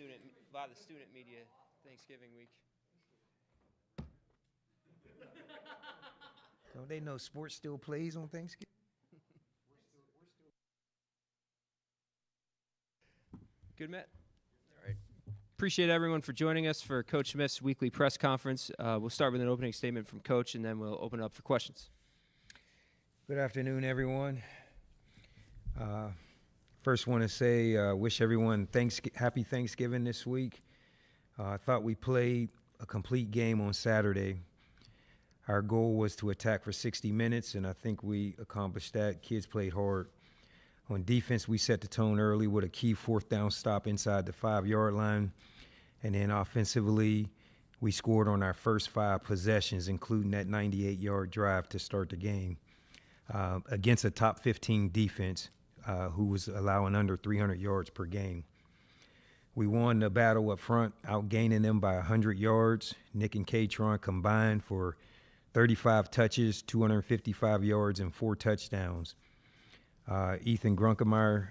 student media Thanksgiving week. Don't they know sports still plays on Thanksgiving? Good, Matt? All right. Appreciate everyone for joining us for Coach Smith's weekly press conference. We'll start with an opening statement from Coach, and then we'll open it up for questions. Good afternoon, everyone. First want to say wish everyone happy Thanksgiving this week. I thought we played a complete game on Saturday. Our goal was to attack for 60 minutes, and I think we accomplished that. Kids played hard. On defense, we set the tone early with a key fourth down stop inside the 5-yard line. And then offensively, we scored on our first 5 possessions, including that 98-yard drive to start the game against a top 15 defense who was allowing under 300 yards per game. We won the battle up front, outgaining them by 100 yards. Nick and Katron combined for 35 touches, 255 yards, and 4 touchdowns. Ethan Grunkemeyer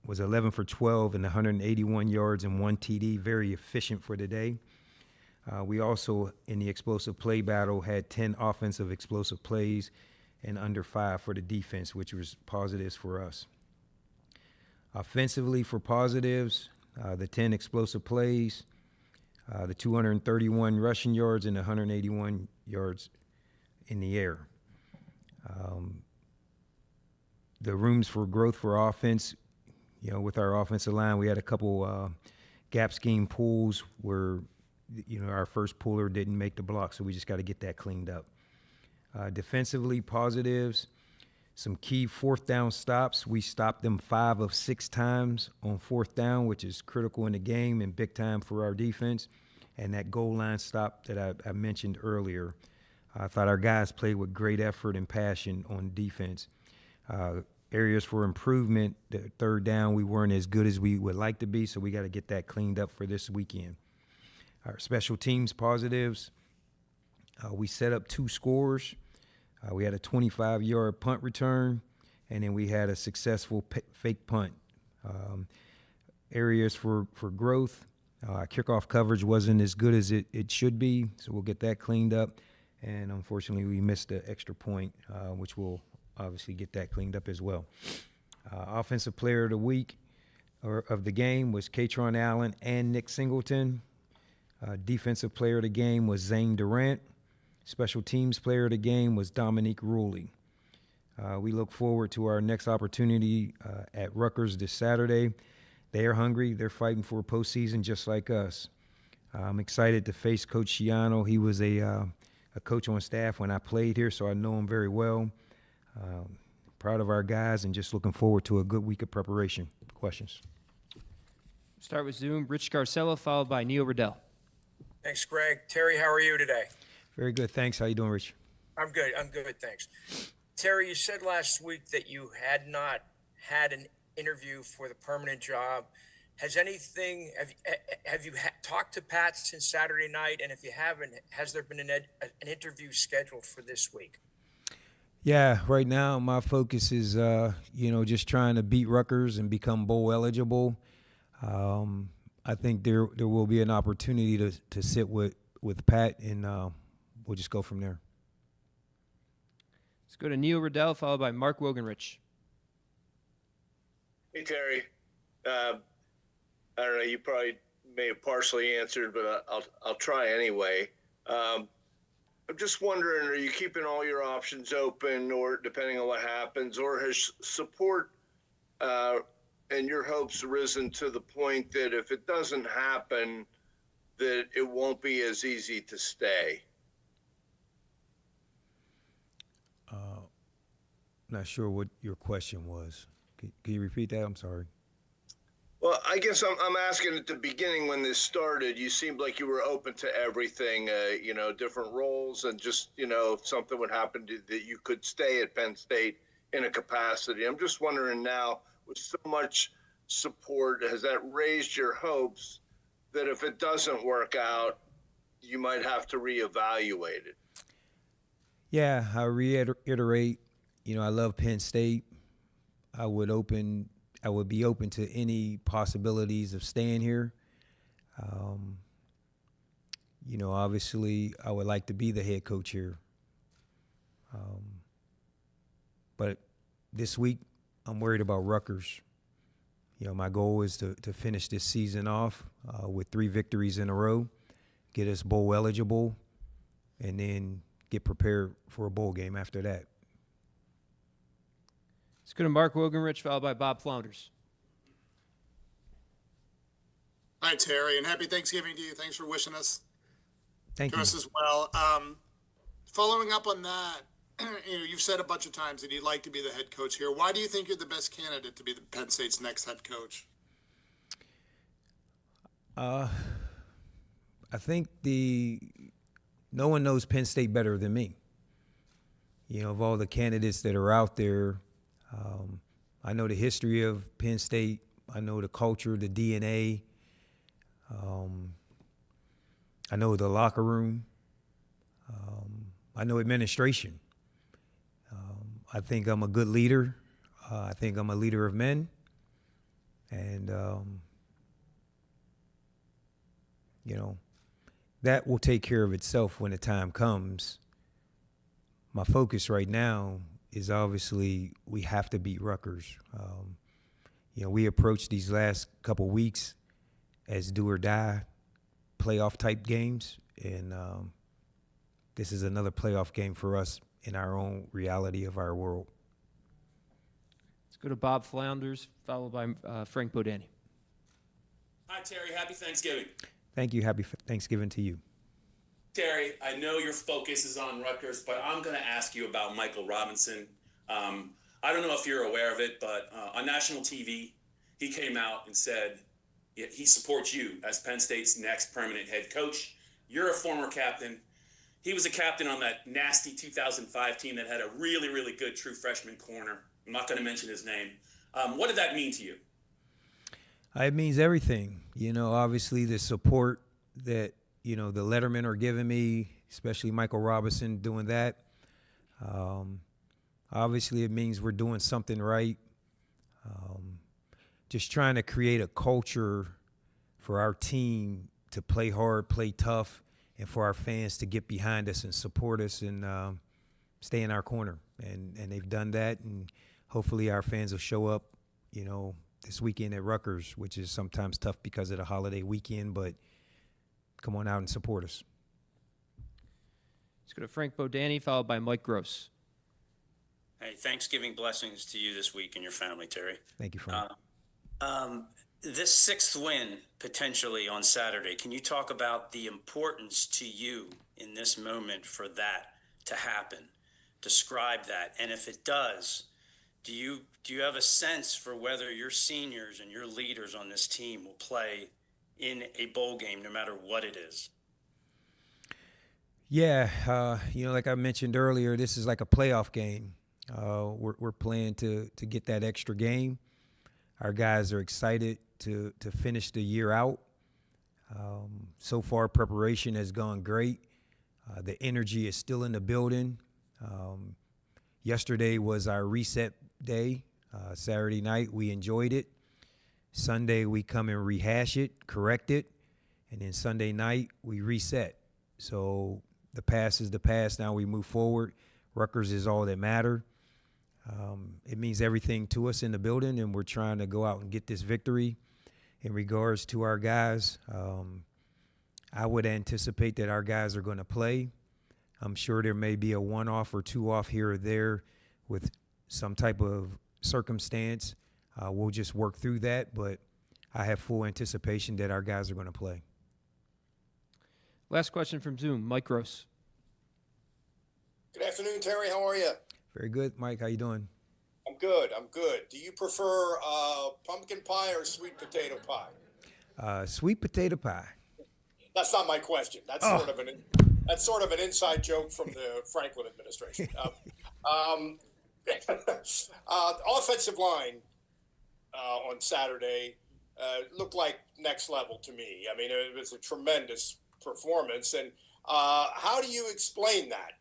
was 11 for 12 and 181 yards and 1 TD, very efficient for the day. We also, in the explosive play battle, had 10 offensive explosive plays and under 5 for the defense, which was positives for us. Offensively, for positives, the 10 explosive plays, the 231 rushing yards, and 181 yards in the air. The rooms for growth for offense, with our offensive line, we had a couple gap scheme pulls where, our first puller didn't make the block, so we just got to get that cleaned up. Defensively, positives, some key fourth down stops. We stopped them 5 of 6 times on fourth down, which is critical in the game and big time for our defense. And that goal line stop that I mentioned earlier, I thought our guys played with great effort and passion on defense. Areas for improvement, the third down, we weren't as good as we would like to be, so we got to get that cleaned up for this weekend. Our special teams positives, we set up 2 scores. We had a 25-yard punt return, and then we had a successful fake punt. Areas for growth, kickoff coverage wasn't as good as it should be, so we'll get that cleaned up. And unfortunately, we missed the extra point, which we'll obviously get that cleaned up as well. Offensive player of the week or of the game was Katron Allen and Nick Singleton. Defensive player of the game was Zane Durant. Special teams player of the game was Dominique Ruley. We look forward to our next opportunity at Rutgers this Saturday. They are hungry. They're fighting for a postseason just like us. I'm excited to face Coach Schiano. He was a coach on staff when I played here, so I know him very well. Proud of our guys and just looking forward to a good week of preparation. Questions? Start with Zoom. Rich Garcella, followed by Neil Riddell. Thanks, Greg. Terry, how are you today? Very good. Thanks. How you doing, Rich? I'm good. Thanks. Terry, you said last week that you had not had an interview for the permanent job. Have you talked to Pat since Saturday night? And if you haven't, has there been an interview scheduled for this week? Yeah, right now my focus is, just trying to beat Rutgers and become bowl eligible. I think there will be an opportunity to sit with Pat, and we'll just go from there. Let's go to Neil Riddell, followed by Mark Wogenrich. Hey, Terry. I don't know, you probably may have partially answered, but I'll try anyway. I'm just wondering, are you keeping all your options open, or depending on what happens, or has support and your hopes risen to the point that if it doesn't happen, that it won't be as easy to stay? Not sure what your question was. Can you repeat that? I'm sorry. Well, I guess I'm asking at the beginning when this started, you seemed like you were open to everything, different roles, and just, if something would happen that you could stay at Penn State in a capacity. I'm just wondering now, with so much support, has that raised your hopes that if it doesn't work out, you might have to reevaluate it? Yeah, I reiterate, I love Penn State. I would open I would be open to any possibilities of staying here. Obviously, I would like to be the head coach here. But this week, I'm worried about Rutgers. My goal is to finish this season off with 3 victories in a row, get us bowl eligible, and then get prepared for a bowl game after that. Let's go to Mark Wogenrich, followed by Bob Flounders. Hi, Terry, and happy Thanksgiving to you. Thanks for wishing us Thank to you. us as well. Following up on that, you've said a bunch of times that you'd like to be the head coach here. Why do you think you're the best candidate to be the Penn State's next head coach? I think no one knows Penn State better than me. Of all the candidates that are out there, I know the history of Penn State. I know the culture, the DNA. I know the locker room. I know administration. I think I'm a good leader. I think I'm a leader of men. And, that will take care of itself when the time comes. My focus right now is obviously we have to beat Rutgers. We approached these last couple weeks as do or die playoff type games, and this is another playoff game for us in our own reality of our world. Let's go to Bob Flounders, followed by Frank Bodani. Hi, Terry. Happy Thanksgiving. Thank you. Happy Thanksgiving to you. Terry, I know your focus is on Rutgers, but I'm going to ask you about Michael Robinson. I don't know if you're aware of it, but on national TV, he came out and said he supports you as Penn State's next permanent head coach. You're a former captain. He was a captain on that nasty 2005 team that had a really, really good true freshman corner. I'm not going to mention his name. What did that mean to you? It means everything. Obviously the support that, the lettermen are giving me, especially Michael Robinson doing that. Obviously it means we're doing something right. Just trying to create a culture for our team to play hard, play tough, and for our fans to get behind us and support us and stay in our corner. And they've done that, and hopefully our fans will show up, this weekend at Rutgers, which is sometimes tough because of the holiday weekend, but come on out and support us. Let's go to Frank Bodani, followed by Mike Gross. Hey, Thanksgiving blessings to you this week and your family, Terry. Thank you, Frank. This 6th win potentially on Saturday, can you talk about the importance to you in this moment for that to happen? Describe that. And if it does, do you have a sense for whether your seniors and your leaders on this team will play in a bowl game no matter what it is? Yeah, like I mentioned earlier, this is like a playoff game. We're playing to get that extra game. Our guys are excited to finish the year out. So far, preparation has gone great. The energy is still in the building. Yesterday was our reset day. Saturday night, we enjoyed it. Sunday, we come and rehash it, correct it. And then Sunday night, we reset. So the past is the past. Now we move forward. Rutgers is all that matter. It means everything to us in the building, and we're trying to go out and get this victory. In regards to our guys, I would anticipate that our guys are going to play. I'm sure there may be a one-off or two-off here or there with some type of circumstance. We'll just work through that, but I have full anticipation that our guys are going to play. Last question from Zoom, Mike Gross. Good afternoon, Terry. How are you? Very good, Mike. How you doing? I'm good. Do you prefer pumpkin pie or sweet potato pie? Sweet potato pie. That's not my question. That's sort of an inside joke from the Franklin administration. Offensive line on Saturday looked like next level to me. I mean, it was a tremendous performance. And how do you explain that?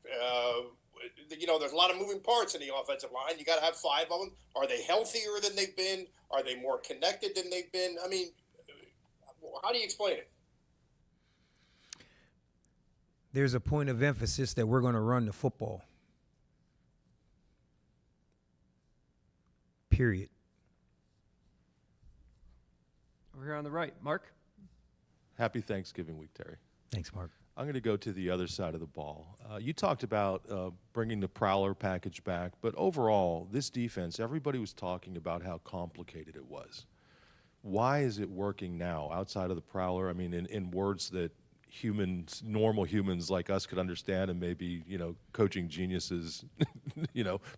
there's a lot of moving parts in the offensive line. You got to have 5 of them. Are they healthier than they've been? Are they more connected than they've been? I mean, how do you explain it? There's a point of emphasis that we're going to run the football. Period. Over here on the right, Mark. Happy Thanksgiving week, Terry. Thanks, Mark. I'm going to go to the other side of the ball. You talked about bringing the Prowler package back, but overall, this defense, everybody was talking about how complicated it was. Why is it working now outside of the Prowler? I mean, in words that humans, normal humans like us could understand, and maybe, coaching geniuses,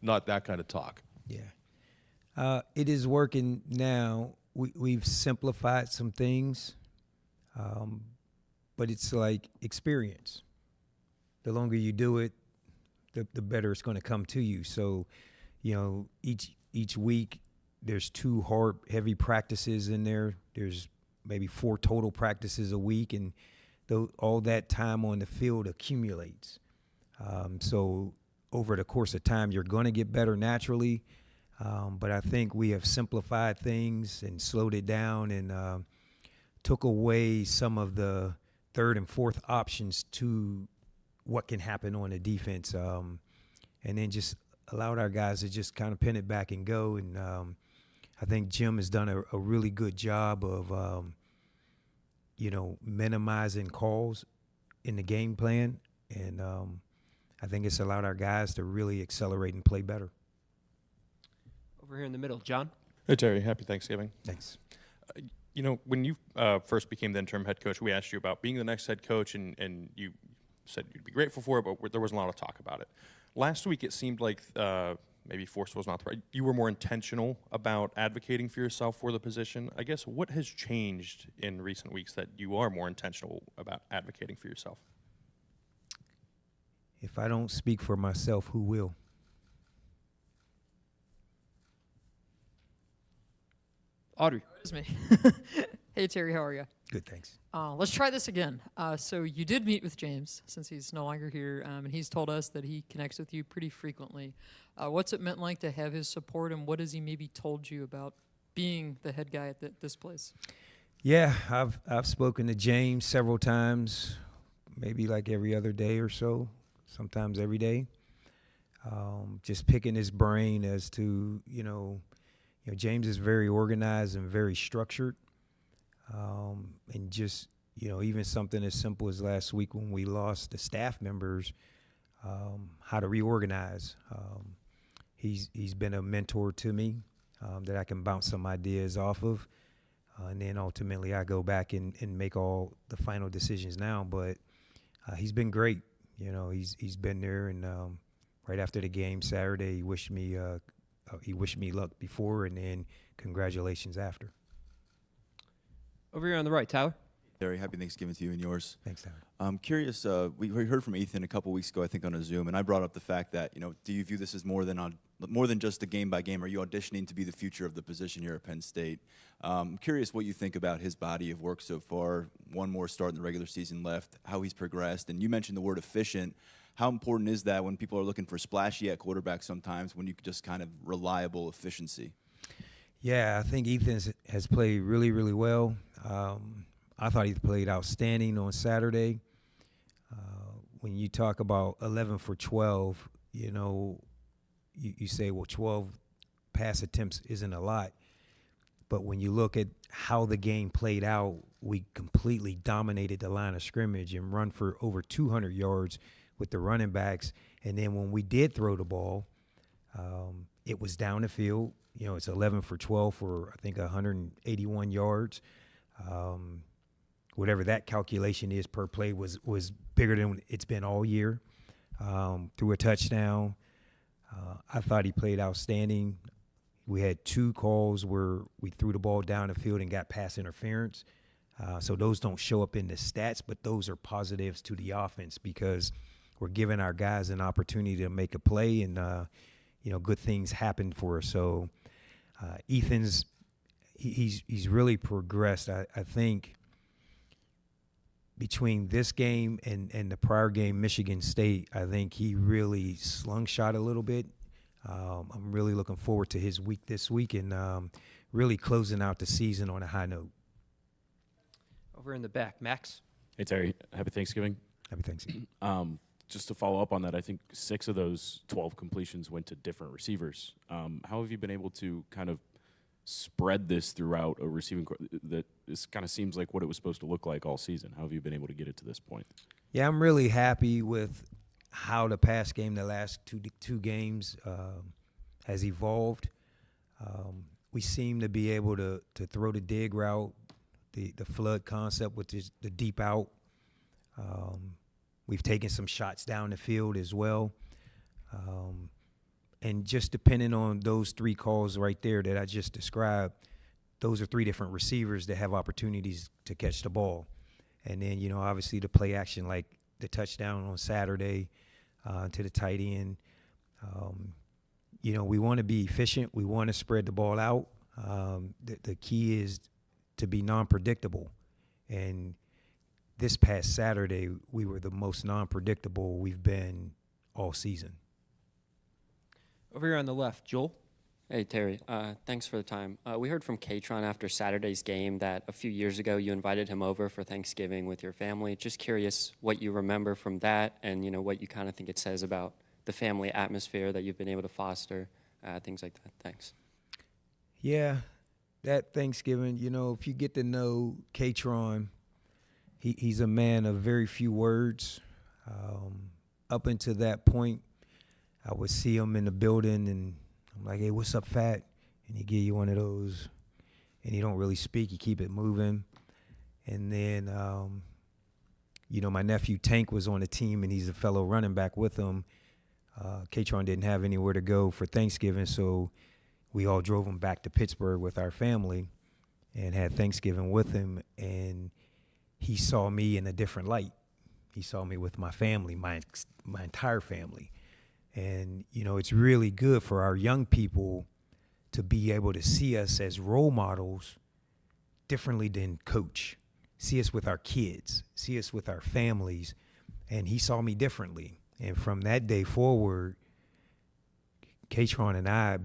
not that kind of talk. Yeah. It is working now. We've simplified some things, but it's like experience. The longer you do it, the better it's going to come to you. So, each week there's 2 hard, heavy practices in there. There's maybe 4 total practices a week, and all that time on the field accumulates. So over the course of time, you're going to get better naturally. But I think we have simplified things and slowed it down and took away some of the 3rd and 4th options to what can happen on the defense, and then just allowed our guys to just kind of pin it back and go. And I think Jim has done a really good job of, minimizing calls in the game plan. And I think it's allowed our guys to really accelerate and play better. Over here in the middle, John. Hey, Terry. Happy Thanksgiving. Thanks. When you first became the interim head coach, we asked you about being the next head coach, and you said you'd be grateful for it, but there wasn't a lot of talk about it. Last week, it seemed like maybe forceful was not the right. You were more intentional about advocating for yourself for the position. I guess what has changed in recent weeks that you are more intentional about advocating for yourself? If I don't speak for myself, who will? Audrey. It's me. Hey, Terry, how are you? Good, thanks. Let's try this again. So you did meet with James, since he's no longer here, and he's told us that he connects with you pretty frequently. What's it meant like to have his support, and what has he maybe told you about being the head guy at this place? Yeah, I've spoken to James several times, maybe like every other day or so, sometimes every day. Just picking his brain as to, James is very organized and very structured. And just, even something as simple as last week when we lost the staff members, how to reorganize. He's been a mentor to me that I can bounce some ideas off of. And then ultimately I go back and make all the final decisions now. But he's been great. He's been there. And right after the game Saturday, he wished me luck before, and then congratulations after. Over here on the right, Tyler. Terry, happy Thanksgiving to you and yours. Thanks, Tyler. I'm curious, we heard from Ethan a couple weeks ago, I think on a Zoom, and I brought up the fact that, do you view this as more than just a game by game? Are you auditioning to be the future of the position here at Penn State? I'm curious what you think about his body of work so far. One more start in the regular season left, how he's progressed. And you mentioned the word efficient. How important is that when people are looking for splashy at quarterback sometimes, when you just kind of reliable efficiency? Yeah, I think Ethan has played really, really well. I thought he played outstanding on Saturday. When you talk about 11 for 12, you say, well, 12 pass attempts isn't a lot. But when you look at how the game played out, we completely dominated the line of scrimmage and run for over 200 yards with the running backs. And then when we did throw the ball, it was down the field. It's 11 for 12 for, I think, 181 yards. Whatever that calculation is per play was bigger than it's been all year. Threw a touchdown. I thought he played outstanding. We had 2 calls where we threw the ball down the field and got pass interference. So those don't show up in the stats, but those are positives to the offense because we're giving our guys an opportunity to make a play, and good things happen for us. So he's really progressed. I think between this game and the prior game, Michigan State, I think he really slungshot a little bit. I'm really looking forward to his week this week and really closing out the season on a high note. Over in the back, Max. Hey, Terry. Happy Thanksgiving. Happy Thanksgiving. Just to follow up on that, I think 6 of those 12 completions went to different receivers. How have you been able to kind of spread this throughout a receiving corps? That this kind of seems like what it was supposed to look like all season. How have you been able to get it to this point? Yeah, I'm really happy with how the pass game the last two games has evolved. We seem to be able to throw the dig route, the flood concept, which is the deep out. We've taken some shots down the field as well. And just depending on those 3 calls right there that I just described, those are 3 different receivers that have opportunities to catch the ball. And then, obviously the play action, like the touchdown on Saturday to the tight end. We want to be efficient. We want to spread the ball out. The key is to be non-predictable. And this past Saturday, we were the most non-predictable we've been all season. Over here on the left, Joel. Hey, Terry. Thanks for the time. We heard from Katron after Saturday's game that a few years ago you invited him over for Thanksgiving with your family. Just curious what you remember from that and, what you kind of think it says about the family atmosphere that you've been able to foster, things like that. Thanks. Yeah, that Thanksgiving, if you get to know Katron, he's a man of very few words. Up until that point, I would see him in the building, and I'm like, hey, what's up, Fat? And he give you one of those, and he don't really speak. He keep it moving. And then, my nephew Tank was on the team, and he's a fellow running back with him. Katron didn't have anywhere to go for Thanksgiving, so we all drove him back to Pittsburgh with our family and had Thanksgiving with him. And he saw me in a different light. He saw me with my family, my entire family. And, it's really good for our young people to be able to see us as role models differently than coach. See us with our kids, see us with our families. And he saw me differently. And from that day forward, Katron and I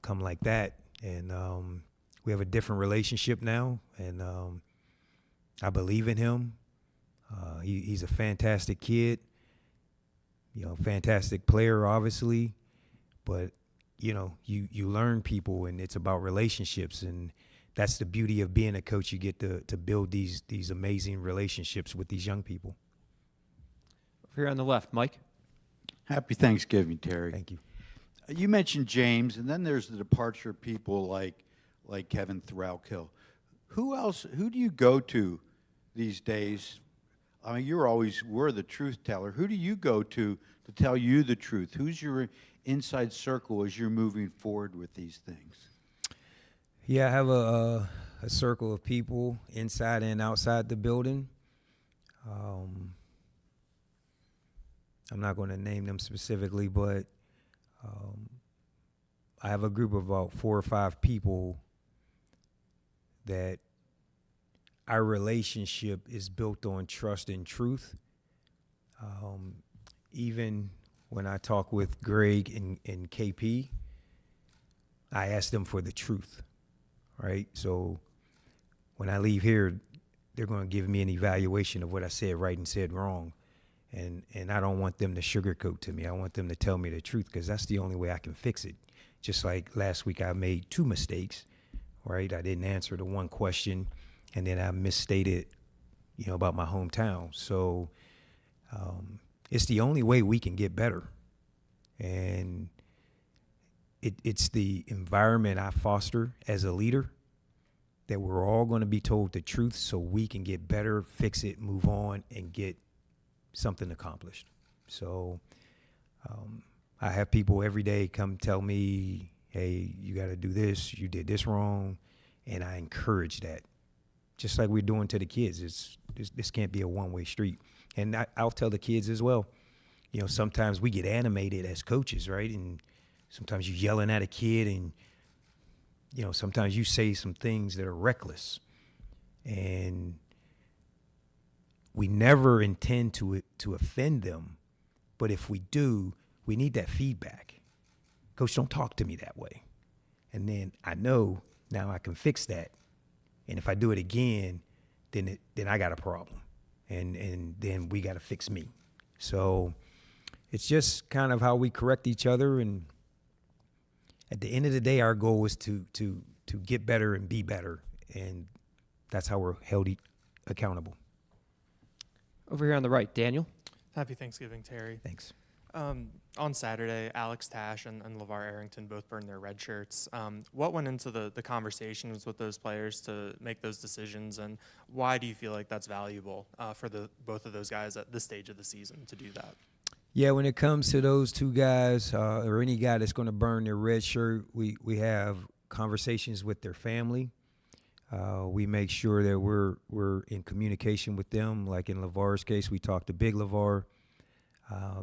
come like that. And we have a different relationship now. And I believe in him. He's a fantastic kid. Fantastic player, obviously, but you learn people, and it's about relationships, and that's the beauty of being a coach. You get to build these amazing relationships with these young people. Over here on the left, Mike. Happy Thanksgiving, Terry. Thank you. You mentioned James, and then there's the departure of people like Kevin Threlkill. Who do you go to these days? I mean, we're the truth teller. Who do you go to tell you the truth? Who's your inside circle as you're moving forward with these things? Yeah, I have a circle of people inside and outside the building. I'm not going to name them specifically, but I have a group of about 4 or 5 people that our relationship is built on trust and truth. Even when I talk with Greg and KP, I ask them for the truth, right? So when I leave here, they're going to give me an evaluation of what I said right and said wrong. And I don't want them to sugarcoat to me. I want them to tell me the truth, because that's the only way I can fix it. Just like last week, I made 2 mistakes, right? I didn't answer the one question, and then I misstated, about my hometown. So it's the only way we can get better. And it's the environment I foster as a leader, that we're all going to be told the truth so we can get better, fix it, move on, and get something accomplished. So I have people every day come tell me, hey, you got to do this, you did this wrong, and I encourage that. Just like we're doing to the kids. This can't be a one-way street. And I'll tell the kids as well, sometimes we get animated as coaches, right? And sometimes you're yelling at a kid, and, sometimes you say some things that are reckless. And we never intend to offend them, but if we do, we need that feedback. Coach, don't talk to me that way. And then I know now I can fix that. And if I do it again, then I got a problem. And then we got to fix me. So it's just kind of how we correct each other. And at the end of the day, our goal is to get better and be better. And that's how we're held accountable. Over here on the right, Daniel. Happy Thanksgiving, Terry. Thanks. On Saturday, Alex Tash and LeVar Arrington both burned their red shirts. What went into the conversations with those players to make those decisions, and why do you feel like that's valuable for both of those guys at this stage of the season to do that? Yeah, when it comes to those two guys or any guy that's going to burn their red shirt, we have conversations with their family. We make sure that we're in communication with them. Like in LeVar's case, we talked to Big LeVar.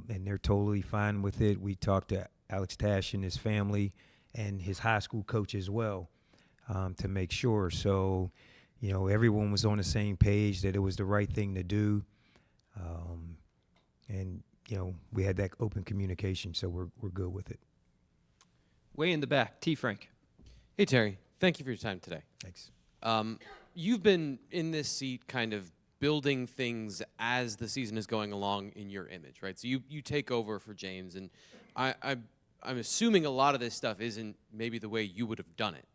And they're totally fine with it. We talked to Alex Tash and his family and his high school coach as well to make sure. So, everyone was on the same page that it was the right thing to do. And, we had that open communication, so we're good with it. Way in the back, T. Frank. Hey, Terry. Thank you for your time today. Thanks. You've been in this seat kind of building things as the season is going along in your image, right? So you take over for James, and I'm assuming a lot of this stuff isn't maybe the way you would have done it.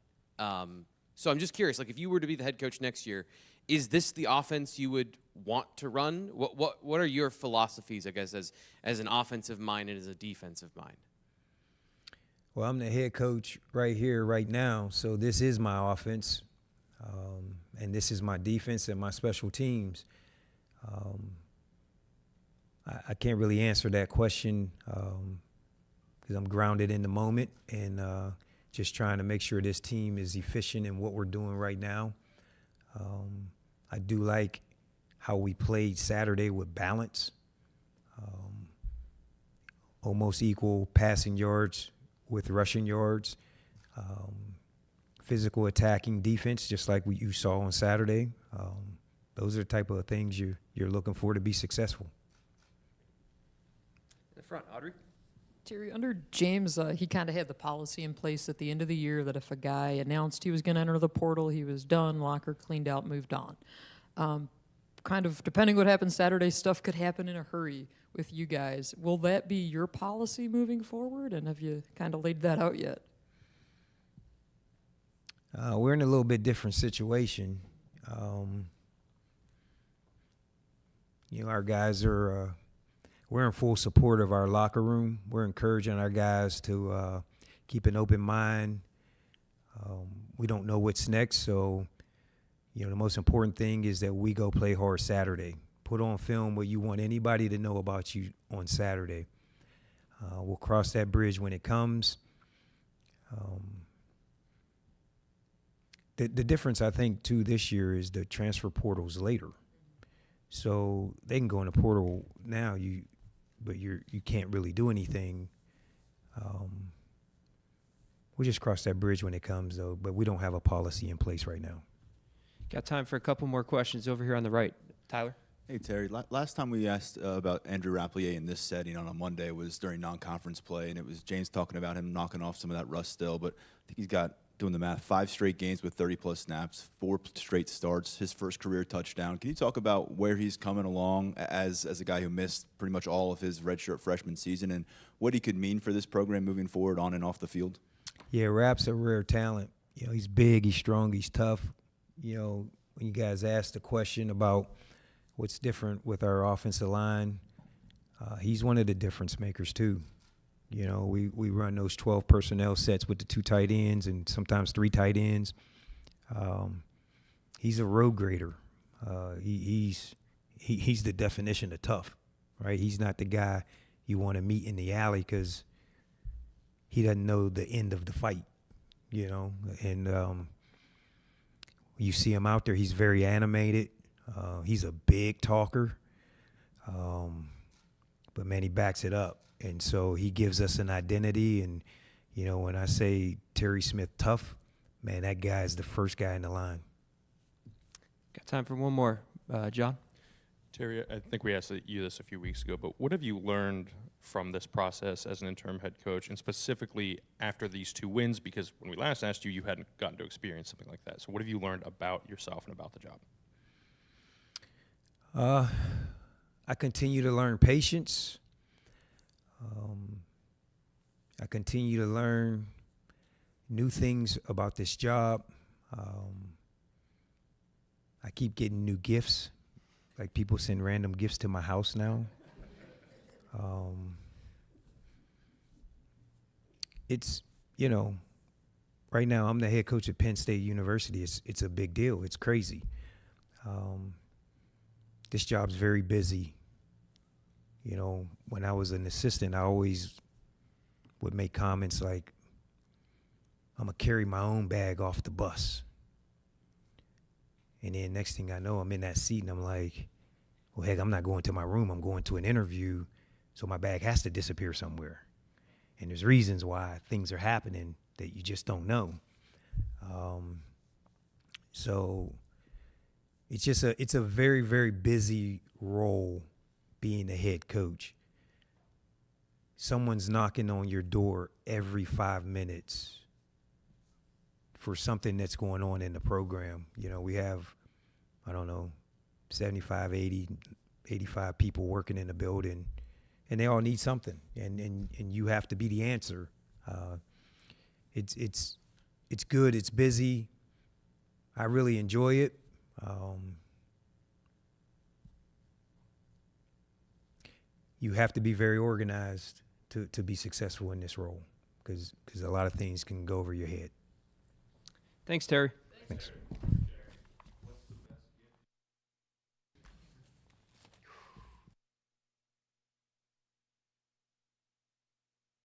So I'm just curious, like if you were to be the head coach next year, is this the offense you would want to run? What are your philosophies, I guess, as an offensive mind and as a defensive mind? Well, I'm the head coach right here, right now, so this is my offense. And this is my defense and my special teams. I can't really answer that question because I'm grounded in the moment and just trying to make sure this team is efficient in what we're doing right now. I do like how we played Saturday with balance, almost equal passing yards with rushing yards. Physical attacking defense, just like you saw on Saturday. Those are the type of things you're looking for to be successful. In the front, Audrey. Terry, under James, he kind of had the policy in place at the end of the year that if a guy announced he was going to enter the portal, he was done, locker cleaned out, moved on. Kind of depending what happens Saturday, stuff could happen in a hurry with you guys. Will that be your policy moving forward, and have you kind of laid that out yet? We're in a little bit different situation. Our guys are, we're in full support of our locker room. We're encouraging our guys to keep an open mind. We don't know what's next, so, the most important thing is that we go play hard Saturday. Put on film what you want anybody to know about you on Saturday. We'll cross that bridge when it comes. The difference, I think, too, this year is the transfer portal's later. So they can go in the portal now, but you can't really do anything. We'll just cross that bridge when it comes, though, but we don't have a policy in place right now. Got time for a couple more questions over here on the right. Tyler? Hey, Terry. Last time we asked about Andrew Rapplier in this setting on a Monday was during non-conference play, and it was James talking about him knocking off some of that rust still, but I think he's got, doing the math, 5 straight games with 30-plus snaps, 4 straight starts, his first career touchdown. Can you talk about where he's coming along as a guy who missed pretty much all of his redshirt freshman season and what he could mean for this program moving forward on and off the field? Yeah, Rap's a rare talent. He's big, he's strong, he's tough. When you guys asked the question about what's different with our offensive line, he's one of the difference makers too. We run those 12 personnel sets with the 2 tight ends and sometimes 3 tight ends. He's a road grader. He's the definition of tough, right? He's not the guy you want to meet in the alley because he doesn't know the end of the fight, And you see him out there, he's very animated. He's a big talker. But, man, he backs it up. And so he gives us an identity. And, when I say Terry Smith tough, man, that guy is the first guy in the line. Got time for one more. John? Terry, I think we asked you this a few weeks ago, but what have you learned from this process as an interim head coach, and specifically after these 2 wins? Because when we last asked you, you hadn't gotten to experience something like that. So what have you learned about yourself and about the job? I continue to learn patience. I continue to learn new things about this job. I keep getting new gifts. Like, people send random gifts to my house now. It's, you know, right now I'm the head coach at Penn State University. It's a big deal. It's crazy. This job's very busy. You know, when I was an assistant, I always would make comments like, I'm going to carry my own bag off the bus. And then next thing I know, I'm in that seat and I'm like, well, heck, I'm not going to my room. I'm going to an interview, so my bag has to disappear somewhere. And there's reasons why things are happening that you just don't know. So it's a very, very busy role being the head coach. Someone's knocking on your door every 5 minutes for something that's going on in the program. You know, we have, 75, 80, 85 people working in the building, and they all need something, and you have to be the answer. It's good. It's busy. I really enjoy it. You have to be very organized to be successful in this role, because a lot of things can go over your head. Thanks, Terry. Thanks.